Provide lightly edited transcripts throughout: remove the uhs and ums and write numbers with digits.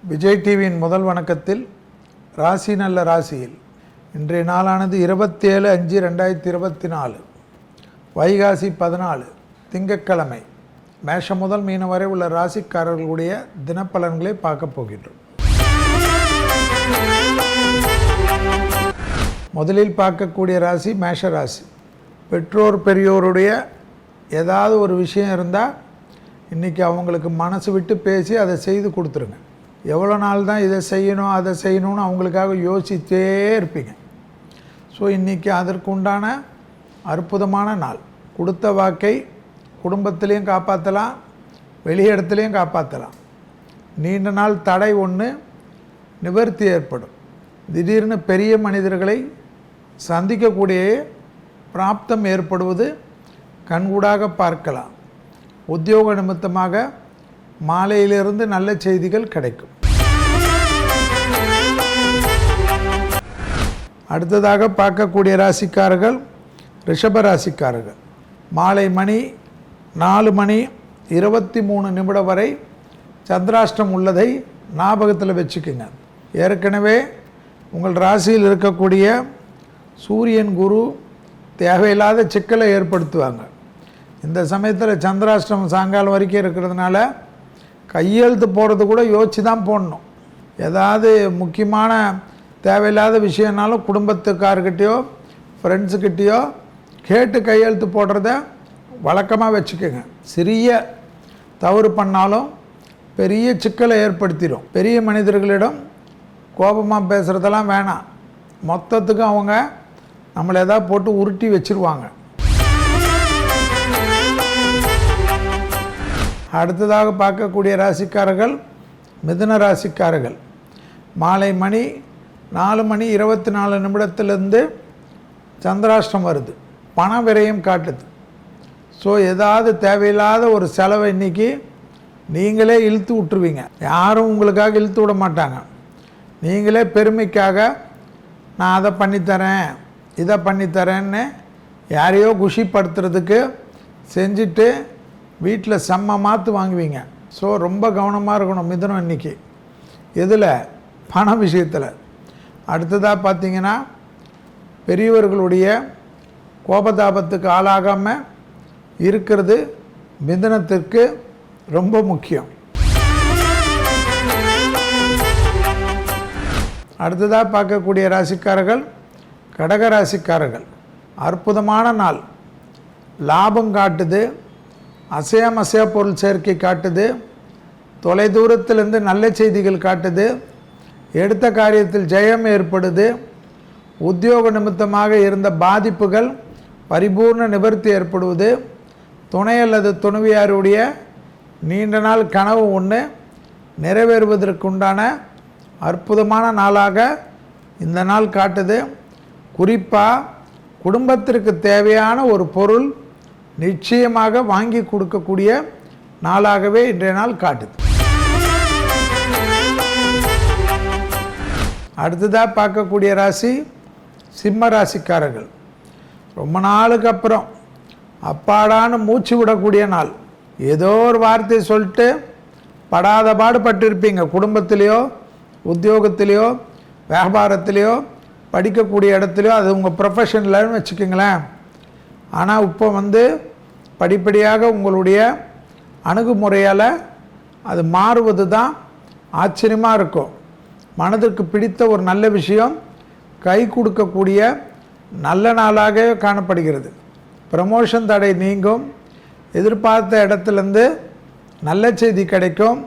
விஜய் டிவியின் முதல் வணக்கத்தில் ராசி நல்ல ராசியில் இன்றைய நாளானது 27/5/2024 வைகாசி 14 திங்கட்கிழமை. மேஷம் முதல் மீனம் வரை உள்ள ராசிக்காரர்களுடைய தினப்பலன்களை பார்க்க போகின்றோம். முதலில் பார்க்கக்கூடிய ராசி மேஷ ராசி. பெற்றோர் பெரியோருடைய ஏதாவது ஒரு விஷயம் இருந்தால் இன்றைக்கி அவங்களுக்கு மனசு விட்டு பேசி அதை செய்து கொடுத்துருங்க. எவ்வளோ நாள் தான் இதை செய்யணும் அதை செய்யணும்னு அவங்களுக்காக யோசித்தே இருப்பீங்க. ஸோ இன்றைக்கி அதற்குண்டான அற்புதமான நாள். கொடுத்த வாக்கை குடும்பத்திலையும் காப்பாற்றலாம், வெளி இடத்துலையும் காப்பாற்றலாம். நீண்ட நாள் தடை ஒன்று நிவர்த்தி ஏற்படும். திடீர்னு பெரிய மனிதர்களை சந்திக்கக்கூடிய பிராப்தம் ஏற்படுவது கண்கூடாக பார்க்கலாம். உத்தியோக நிமித்தமாக மாலையிலிருந்து நல்ல செய்திகள் கிடைக்கும். அடுத்ததாக பார்க்கக்கூடிய ராசிக்காரர்கள் ரிஷப ராசிக்காரர்கள். மாலை மணி 4:23 வரை சந்திராஷ்டம் உள்ளதை ஞாபகத்தில் வச்சுக்கோங்க. ஏற்கனவே உங்கள் ராசியில் இருக்கக்கூடிய சூரியன் குரு தேவையில்லாத சிக்கலை ஏற்படுத்துவாங்க. இந்த சமயத்தில் சந்திராஷ்டிரம் சாயங்காலம் வரைக்கும் இருக்கிறதுனால கையெழுத்து போடுறது கூட யோசித்து தான் போடணும். ஏதாவது முக்கியமான தேவையில்லாத விஷயம்னாலும் குடும்பத்துக்கார்கிட்டையோ ஃப்ரெண்ட்ஸுக்கிட்டேயோ கேட்டு கையெழுத்து போடுறத வழக்கமாக வச்சுக்கோங்க. சிறிய தவறு பண்ணாலும் பெரிய சிக்கலை ஏற்படுத்திடும். பெரிய மனிதர்களிடம் கோபமாக பேசுகிறதெல்லாம் வேணாம். மொத்தத்துக்கும் அவங்க நம்மளை ஏதாவது போட்டு உருட்டி வச்சுருவாங்க. அடுத்ததாக பார்க்கக்கூடிய ராசிக்காரர்கள் மிதுன ராசிக்காரர்கள். மாலை மணி 4:24 சந்திராஷ்டம் வருது. பண விரயம் காட்டுது. ஸோ ஏதாவது தேவையில்லாத ஒரு செலவை இன்றைக்கி நீங்களே இழுத்து விட்டுருவீங்க. யாரும் உங்களுக்காக இழுத்து விட மாட்டாங்க. நீங்களே பெருமைக்காக நான் அதை பண்ணித்தரேன் இதை பண்ணித்தரேன்னு யாரையோ குஷிப்படுத்துறதுக்கு செஞ்சுட்டு வீட்டில் செம்ம மாற்று வாங்குவீங்க. ஸோ ரொம்ப கவனமாக இருக்கணும் மிதுனம் இன்றைக்கி. எதில்? பண விஷயத்தில். அடுத்ததாக பார்த்திங்கன்னா பெரியவர்களுடைய கோபதாபத்துக்கு ஆளாகாமல் இருக்கிறது மிதுனத்திற்கு ரொம்ப முக்கியம். அடுத்ததாக பார்க்கக்கூடிய ராசிக்காரர்கள் கடக ராசிக்காரர்கள். அற்புதமான நாள். லாபம் காட்டுது, அசையா பொருள் சேர்க்கை காட்டுது, தொலைதூரத்திலிருந்து நல்ல செய்திகள் காட்டுது, எடுத்த காரியத்தில் ஜெயம் ஏற்படுது, உத்தியோக நிமித்தமாக இருந்த பாதிப்புகள் பரிபூர்ண நிவர்த்தி ஏற்படுவது, துணை அல்லது துணைவியாருடைய நீண்ட நாள் கனவு ஒன்று நிறைவேறுவதற்குண்டான அற்புதமான நாளாக இந்த நாள் காட்டுது. குறிப்பாக குடும்பத்திற்கு தேவையான ஒரு பொருள் நிச்சயமாக வாங்கி கொடுக்கக்கூடிய நாளாகவே இன்றைய நாள் காட்டுது. அடுத்ததாக பார்க்கக்கூடிய ராசி சிம்ம ராசிக்காரர்கள். ரொம்ப நாளுக்கு அப்புறம் அப்பாடான்னு மூச்சு விடக்கூடிய நாள். ஏதோ ஒரு வார்த்தையை சொல்லிட்டு படாத பாடுபட்டிருப்பீங்க. குடும்பத்திலேயோ உத்தியோகத்திலேயோ வியாபாரத்திலேயோ படிக்கக்கூடிய இடத்துலையோ, அது உங்கள் ப்ரொஃபஷனில்னு வச்சுக்கோங்களேன். ஆனால் இப்போ படிப்படியாக உங்களுடைய அணுகுமுறையால் அது மாறுவது தான் ஆச்சரியமாக இருக்கும். மனதிற்கு பிடித்த ஒரு நல்ல விஷயம் கை கொடுக்கக்கூடிய நல்ல நாளாக காணப்படுகிறது. ப்ரமோஷன் தடை நீங்கும். எதிர்பார்த்த இடத்துலேருந்து நல்ல செய்தி கிடைக்கும்.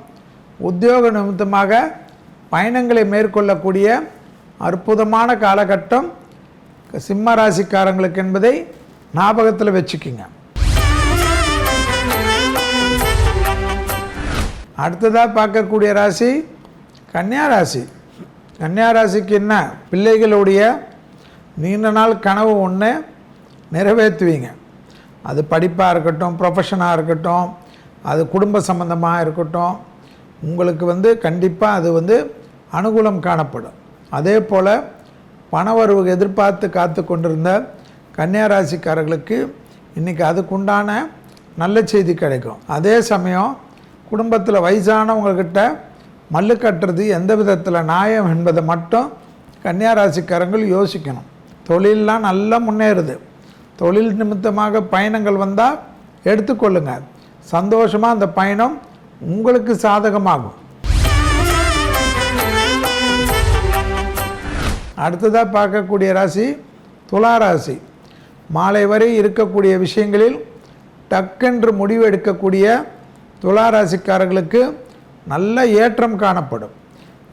உத்தியோக நிமித்தமாக பயணங்களை மேற்கொள்ளக்கூடிய அற்புதமான காலகட்டம் சிம்ம ராசிக்காரங்களுக்கு என்பதை ஞாபகத்தில் வச்சுக்கிங்க. அடுத்ததாக பார்க்கக்கூடிய ராசி கன்னியா ராசி. கன்னியா ராசிக்கு என்ன? பிள்ளைகளுடைய நீண்ட நாள் கனவு ஒன்று நிறைவேற்றுவீங்க. அது படிப்பாக இருக்கட்டும், ப்ரொஃபஷனாக இருக்கட்டும், அது குடும்ப சம்பந்தமாக இருக்கட்டும், உங்களுக்கு கண்டிப்பாக அது அனுகூலம் காணப்படும். அதே போல் பணவரவு எதிர்பார்த்து காத்து கொண்டிருந்த கன்னியா ராசிக்காரர்களுக்கு இன்றைக்கி அதுக்குண்டான நல்ல செய்தி கிடைக்கும். அதே சமயம் குடும்பத்தில் வயசானவங்கக்கிட்ட மல்லு கட்டுறது எந்த விதத்தில் நியாயம் என்பதை மட்டும் கன்னியா ராசிக்காரங்கள் யோசிக்கணும். தொழிலெலாம் நல்லா முன்னேறுது. தொழில் நிமித்தமாக பயணங்கள் வந்தால் எடுத்துக்கொள்ளுங்க. சந்தோஷமாக அந்த பயணம் உங்களுக்கு சாதகமாகும். அடுத்ததாக பார்க்கக்கூடிய ராசி துலா ராசி. மாலை வரை இருக்கக்கூடிய விஷயங்களில் டக்கென்று முடிவு எடுக்கக்கூடிய துலா ராசிக்காரர்களுக்கு நல்ல ஏற்றம் காணப்படும்.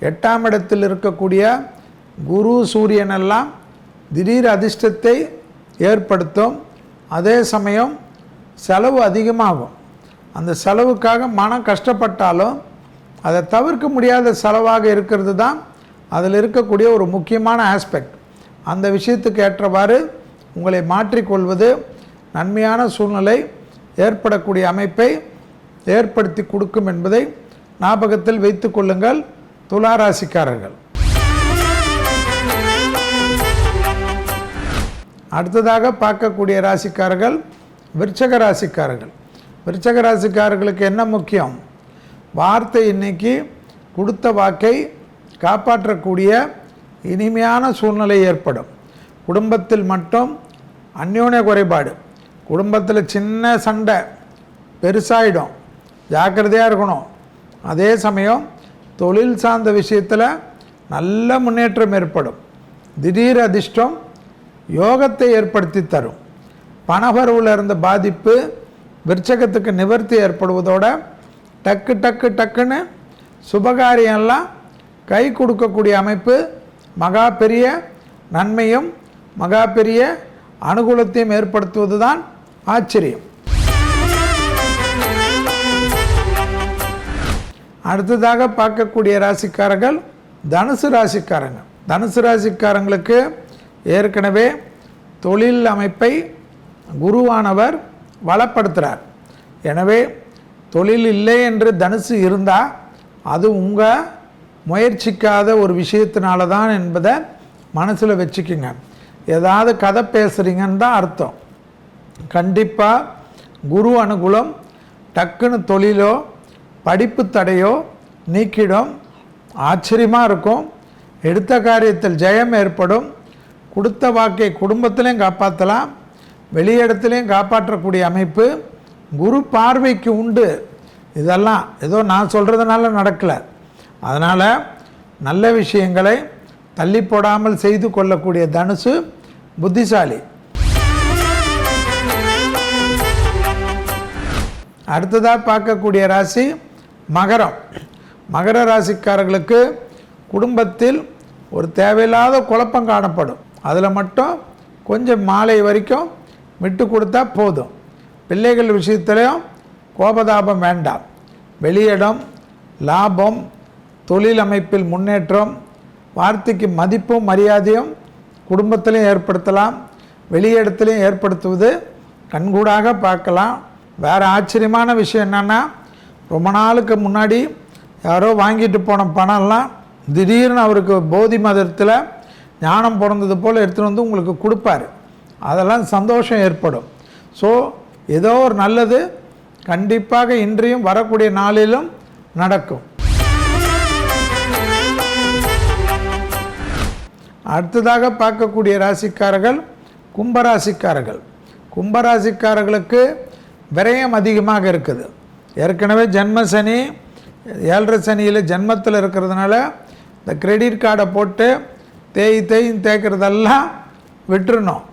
8ஆம் இடத்தில் இருக்கக்கூடிய குரு சூரியன் எல்லாம் திடீர் அதிர்ஷ்டத்தை ஏற்படுத்தும். அதே சமயம் செலவு அதிகமாகும். அந்த செலவுக்காக மனம் கஷ்டப்பட்டாலும் அதை தவிர்க்க முடியாத செலவாக இருக்கிறது தான் அதில் இருக்கக்கூடிய ஒரு முக்கியமான ஆஸ்பெக்ட். அந்த விஷயத்துக்கு ஏற்றவாறு உங்களை மாற்றிக்கொள்வது நன்மையான சூழ்நிலை ஏற்படக்கூடிய அமைப்பை ஏற்படுத்தி கொடுக்கும் என்பதை ஞாபகத்தில் வைத்து கொள்ளுங்கள் துலா ராசிக்காரர்கள். அடுத்ததாக பார்க்கக்கூடிய ராசிக்காரர்கள் விருச்சக ராசிக்காரர்கள். விருச்சக ராசிக்காரர்களுக்கு என்ன முக்கியம்? வார்த்தை இன்னைக்கு கொடுத்த வாக்கை காப்பாற்றக்கூடிய இனிமையான சூழ்நிலை ஏற்படும். குடும்பத்தில் மட்டும் அந்யோன்ய குறைபாடு, குடும்பத்தில் சின்ன சண்டை பெருசாகிடும், ஜாக்கிரதையாக இருக்கணும். அதே சமயம் தொழில் சார்ந்த விஷயத்தில் நல்ல முன்னேற்றம் ஏற்படும். திடீர் அதிர்ஷ்டம் யோகத்தை ஏற்படுத்தி தரும். பணவரவில் இருந்த பாதிப்பு விருச்சகத்துக்கு நிவர்த்தி ஏற்படுவதோட டக்குன்னு சுபகாரியெல்லாம் கை கொடுக்கக்கூடிய அமைப்பு மகா பெரிய நன்மையும் மகா பெரிய அனுகூலத்தையும் ஏற்படுத்துவது தான் ஆச்சரியம். அடுத்ததாக பார்க்கக்கூடிய ராசிக்காரர்கள் தனுசு ராசிக்காரங்க. தனுசு ராசிக்காரங்களுக்கு ஏற்கனவே தொழில் அமைப்பை குருவானவர் வளப்படுத்துகிறார். எனவே தொழில் இல்லை என்று தனுசு இருந்தால் அது உங்கள் முயற்சிக்காத ஒரு விஷயத்தினால தான் என்பதை மனசில் வச்சுக்குங்க. ஏதாவது கதை பேசுகிறீங்கன்னு தான் அர்த்தம். கண்டிப்பாக குரு அனுகூலம் டக்குன்னு தொழிலோ படிப்பு தடையோ நீக்கிடும். ஆச்சரியமாக இருக்கும். எடுத்த காரியத்தில் ஜெயம் ஏற்படும். கொடுத்த வாக்கை குடும்பத்திலையும் காப்பாற்றலாம், வெளியிடத்துலையும் காப்பாற்றக்கூடிய அமைப்பு குரு பார்வைக்கு உண்டு. இதெல்லாம் ஏதோ நான் சொல்கிறதுனால நடக்கலை. அதனால் நல்ல விஷயங்களை தள்ளி போடாமல் செய்து கொள்ளக்கூடிய தனுசு புத்திசாலி. அடுத்ததாக பார்க்கக்கூடிய ராசி மகரம். மகர ராசிக்காரர்களுக்கு குடும்பத்தில் ஒரு தேவையில்லாத குழப்பம் காணப்படும். அதில் மட்டும் கொஞ்சம் மாலை வரைக்கும் விட்டு கொடுத்தா போதும். பிள்ளைகள் விஷயத்திலையும் கோபதாபம் வேண்டாம். வெளியிடம் லாபம், தொழில் அமைப்பில் முன்னேற்றம், வார்த்தைக்கு மதிப்பும் மரியாதையும் குடும்பத்திலையும் ஏற்படுத்தலாம், வெளியிடத்துலையும் ஏற்படுத்துவது கண்கூடாக பார்க்கலாம். வேறு ஆச்சரியமான விஷயம் என்னென்னா, ரொம்ப நாளுக்கு முன்னாடி யாரோ வாங்கிட்டு போன பணம்லாம் திடீர்னு அவருக்கு போதி மதத்தில் ஞானம் பிறந்தது போல் எடுத்துகிட்டு வந்து உங்களுக்கு கொடுப்பாரு. அதெல்லாம் சந்தோஷம் ஏற்படும். ஸோ ஏதோ ஒரு நல்லது கண்டிப்பாக இன்றையும் வரக்கூடிய நாளிலும் நடக்கும். அடுத்ததாக பார்க்கக்கூடிய ராசிக்காரர்கள் கும்பராசிக்காரர்கள். கும்பராசிக்காரர்களுக்கு விரயம் அதிகமாக இருக்குது. ஏற்கனவே ஜென்ம சனி 7.5 சனியில் ஜென்மத்தில் இருக்கிறதுனால இந்த கிரெடிட் கார்டை போட்டு தேய்க்கிறதெல்லாம் விட்டுறணும்.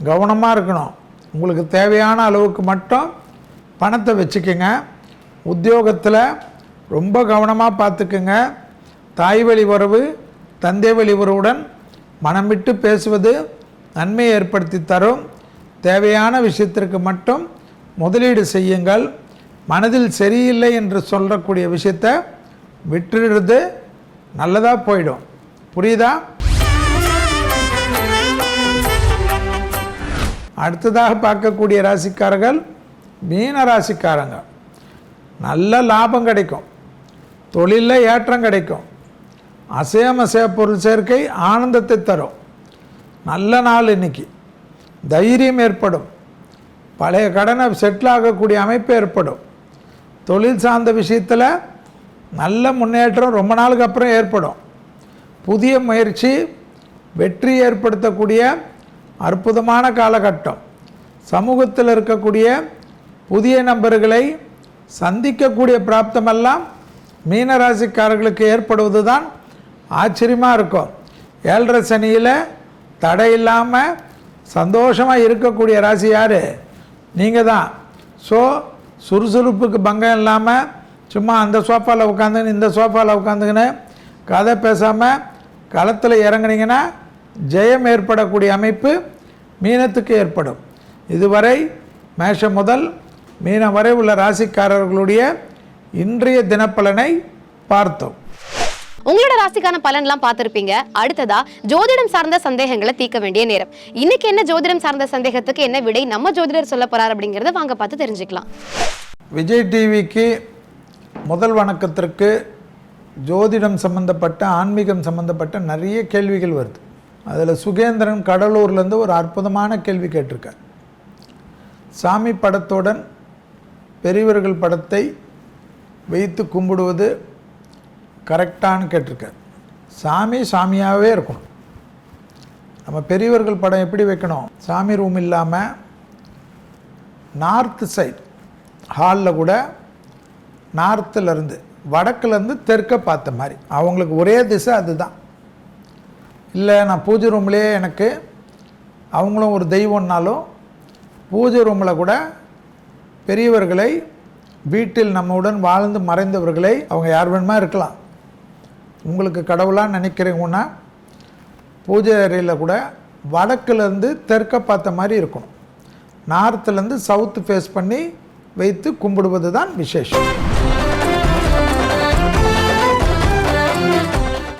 கவனமாக இருக்கணும். உங்களுக்கு தேவையான அளவுக்கு மட்டும் பணத்தை வச்சுக்கோங்க. உத்தியோகத்தில் ரொம்ப கவனமாக பார்த்துக்குங்க. தாய் வழி உறவு, தந்தை வழி உறவுடன் மனம் விட்டு பேசுவது நன்மையை ஏற்படுத்தி தரும். தேவையான விஷயத்திற்கு மட்டும் முதலீடு செய்யுங்கள். மனதில் சரியில்லை என்று சொல்லக்கூடிய விஷயத்தை விட்டுடுறது நல்லதாக போயிடும். புரியுதா? அடுத்ததாக பார்க்கக்கூடிய ராசிக்காரர்கள் மீன ராசிக்காரங்க. நல்ல லாபம் கிடைக்கும், தொழிலில் ஏற்றம் கிடைக்கும், அசைய பொருள் சேர்க்கை ஆனந்தத்தை தரும். நல்ல நாள் இன்னைக்கு. தைரியம் ஏற்படும். பழைய கடனை செட்டில் ஆகக்கூடிய அமைப்பு ஏற்படும். தொழில் சார்ந்த விஷயத்தில் நல்ல முன்னேற்றம் ரொம்ப நாளுக்கு அப்புறம் ஏற்படும். புதிய முயற்சி வெற்றி ஏற்படுத்தக்கூடிய அற்புதமான காலகட்டம். சமூகத்தில் இருக்கக்கூடிய புதிய நபர்களை சந்திக்கக்கூடிய பிராப்தமெல்லாம் மீனராசிக்காரர்களுக்கு ஏற்படுவது தான் ஆச்சரியமாக இருக்கும். 7.5 சனியில் தடை இல்லாமல் சந்தோஷமாக இருக்கக்கூடிய ராசி யார்? நீங்கள் தான். ஸோ சுறுசுறுப்புக்கு பங்கம் இல்லாமல் சும்மா அந்த சோஃபாவில் உட்காந்துன்னு இந்த சோஃபாவில் உட்காந்துக்கின்னு கதை பேசாமல் களத்தில் இறங்குனீங்கன்னா ஜெயம் ஏற்படக்கூடிய அமைப்பு மீனத்துக்கு ஏற்படும். இதுவரை மேஷம் முதல் மீனம் வரை உள்ள ராசிக்காரர்களுடைய இன்றைய தினப்பலனை பார்த்தோம். உங்களோட ராசிக்கான பலன்லாம் பார்த்துருப்பீங்க. அடுத்ததா ஜோதிடம் சார்ந்த சந்தேகங்களை தீர்க்க வேண்டிய நேரம். இன்னைக்கு என்ன ஜோதிடம் சார்ந்த சந்தேகத்துக்கு என்ன விடை நம்ம ஜோதிடர் சொல்ல போறார் அப்படிங்கிறத வாங்க பார்த்து தெரிஞ்சுக்கலாம். விஜய் டிவிக்கு முதல் வணக்கத்திற்கு ஜோதிடம் சம்பந்தப்பட்ட ஆன்மீகம் சம்பந்தப்பட்ட நிறைய கேள்விகள் வருது. அதில் சுகேந்திரன் கடலூர்லேருந்து ஒரு அற்புதமான கேள்வி கேட்டிருக்கார். சாமி படத்துடன் பெரியவர்கள் படத்தை வைத்து கும்பிடுவது கரெக்டானு கேட்டிருக்கார். சாமி சாமியாகவே இருக்கணும். நம்ம பெரியவர்கள் படம் எப்படி வைக்கணும்? சாமி ரூம் இல்லாமல் நார்த்து சைட் ஹாலில் கூட நார்த்துலேருந்து வடக்குலேருந்து தெற்க பார்த்த மாதிரி அவங்களுக்கு ஒரே திசை அதுதான். இல்லை நான் பூஜை ரூம்லேயே எனக்கு அவங்களும் ஒரு தெய்வம்னாலும் பூஜை ரூமில் கூட பெரியவர்களை வீட்டில் நம்முடன் வாழ்ந்து மறைந்தவர்களை அவங்க யார் வேணுமா இருக்கலாம். உங்களுக்கு கடவுளாக நினைக்கிறீங்கன்னா பூஜை அறையில் கூட வடக்குலேருந்து தெற்க பார்த்த மாதிரி இருக்கணும். நார்த்துலேருந்து சவுத்து ஃபேஸ் பண்ணி வைத்து கும்பிடுவது தான் விசேஷம்.